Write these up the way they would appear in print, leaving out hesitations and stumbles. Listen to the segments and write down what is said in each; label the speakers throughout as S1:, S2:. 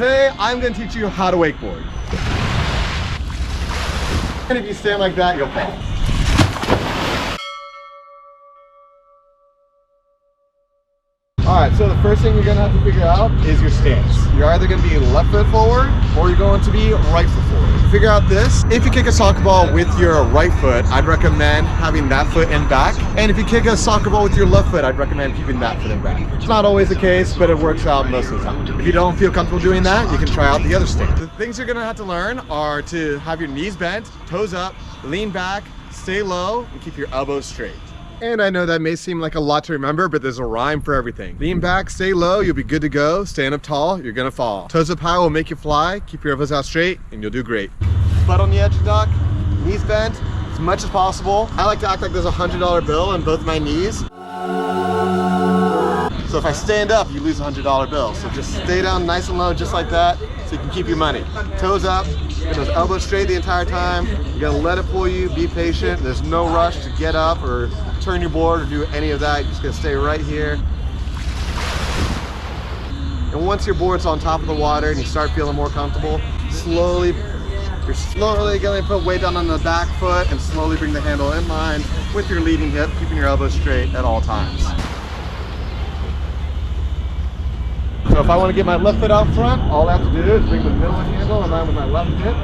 S1: Today, I'm gonna teach you how to wakeboard. And if you stand like that, you'll fall. Alright, so the first thing you're gonna have to figure out is your stance. You're either gonna be left foot forward or you're going to be right foot forward. Figure out this. If you kick a soccer ball with your right foot, I'd recommend having that foot in back. And if you kick a soccer ball with your left foot, I'd recommend keeping that foot in back. It's not always the case, but it works out most of the time. If you don't feel comfortable doing that, you can try out the other stance. The things you're gonna have to learn are to have your knees bent, toes up, lean back, stay low, and keep your elbows straight. And I know that may seem like a lot to remember, but there's a rhyme for everything. Lean back, stay low, you'll be good to go. Stand up tall, you're gonna fall. Toes up high will make you fly. Keep your elbows out straight, and you'll do great. Butt on the edge of the dock, knees bent as much as possible. I like to act like there's a $100 bill on both my knees. So if I stand up, you lose a $100 bill. So just stay down nice and low, just like that, so you can keep your money. Toes up, get those elbows straight the entire time. You gotta let it pull you, be patient. There's no rush to get up or turn your board or do any of that. You're just gonna stay right here. And once your board's on top of the water and you start feeling more comfortable, you're slowly gonna put weight down on the back foot and slowly bring the handle in line with your leading hip, keeping your elbows straight at all times. So if I want to get my left foot out front, all I have to do is bring the middle handle in line with my left hip.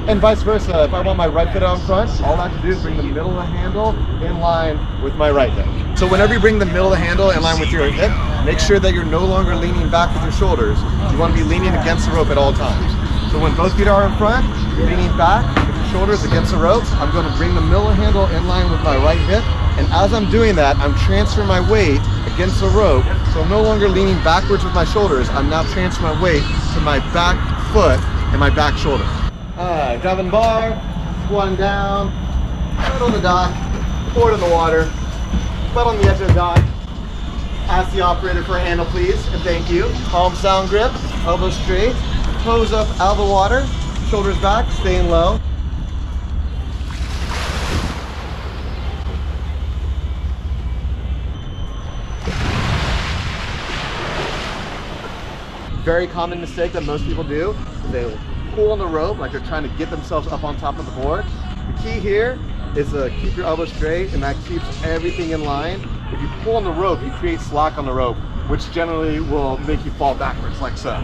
S1: And vice versa, if I want my right foot out front, all I have to do is bring the middle of the handle in line with my right hip. So whenever you bring the middle of the handle in line with your hip, make sure that you're no longer leaning back with your shoulders. You want to be leaning against the rope at all times. So when both feet are in front, you're leaning back with your shoulders against the ropes. I'm going to bring the middle handle in line with my right hip. And as I'm doing that, I'm transferring my weight against the rope. So I'm no longer leaning backwards with my shoulders. I'm now transferring my weight to my back foot and my back shoulder. Alright, driving the bar, squatting down, foot on the dock, board in the water, butt on the edge of the dock. Ask the operator for a handle, please, and thank you. Palms down grip, elbows straight, toes up out of the water, shoulders back, staying low. Very common mistake that most people do is they pull on the rope like they're trying to get themselves up on top of the board. The key here is to keep your elbows straight, and that keeps everything in line. If you pull on the rope, you create slack on the rope, which generally will make you fall backwards like so.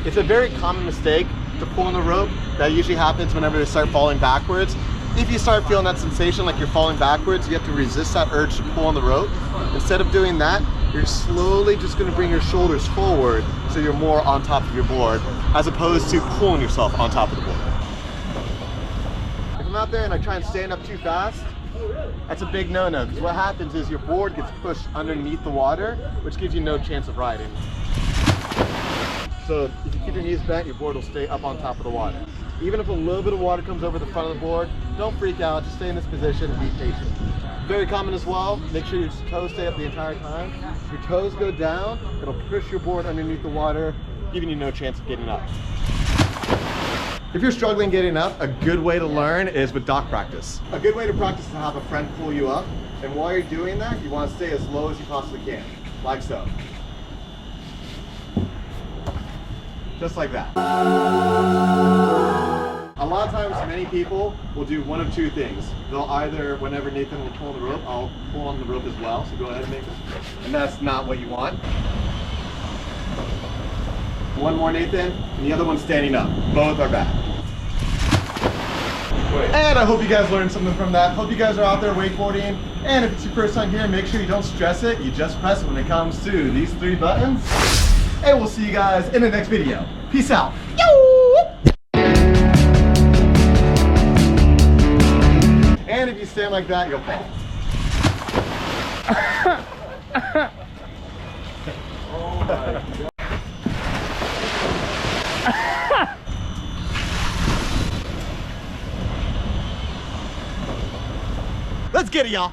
S1: It's a very common mistake to pull on the rope. That usually happens whenever they start falling backwards. If you start feeling that sensation like you're falling backwards, you have to resist that urge to pull on the rope. Instead of doing that, you're slowly just going to bring your shoulders forward so you're more on top of your board, as opposed to pulling yourself on top of the board. If I'm out there and I try and stand up too fast, that's a big no-no, because what happens is your board gets pushed underneath the water, which gives you no chance of riding. So if you keep your knees bent, your board will stay up on top of the water. Even if a little bit of water comes over the front of the board, don't freak out, just stay in this position and be patient. Very common as well, make sure your toes stay up the entire time. If your toes go down, it'll push your board underneath the water, giving you no chance of getting up. If you're struggling getting up, a good way to learn is with dock practice. A good way to practice is to have a friend pull you up, and while you're doing that, you want to stay as low as you possibly can, like so. Just like that. A lot of times, many people will do one of two things. They'll either, whenever Nathan will pull on the rope, I'll pull on the rope as well, so go ahead and make it. And that's not what you want. One more, Nathan, and the other one's standing up. Both are bad. And I hope you guys learned something from that. Hope you guys are out there wakeboarding. And if it's your first time here, make sure you don't stress it. You just press it when it comes to these 3 buttons. And we'll see you guys in the next video. Peace out. And if you stand like that, you'll fall. Oh my God. Let's get it, y'all.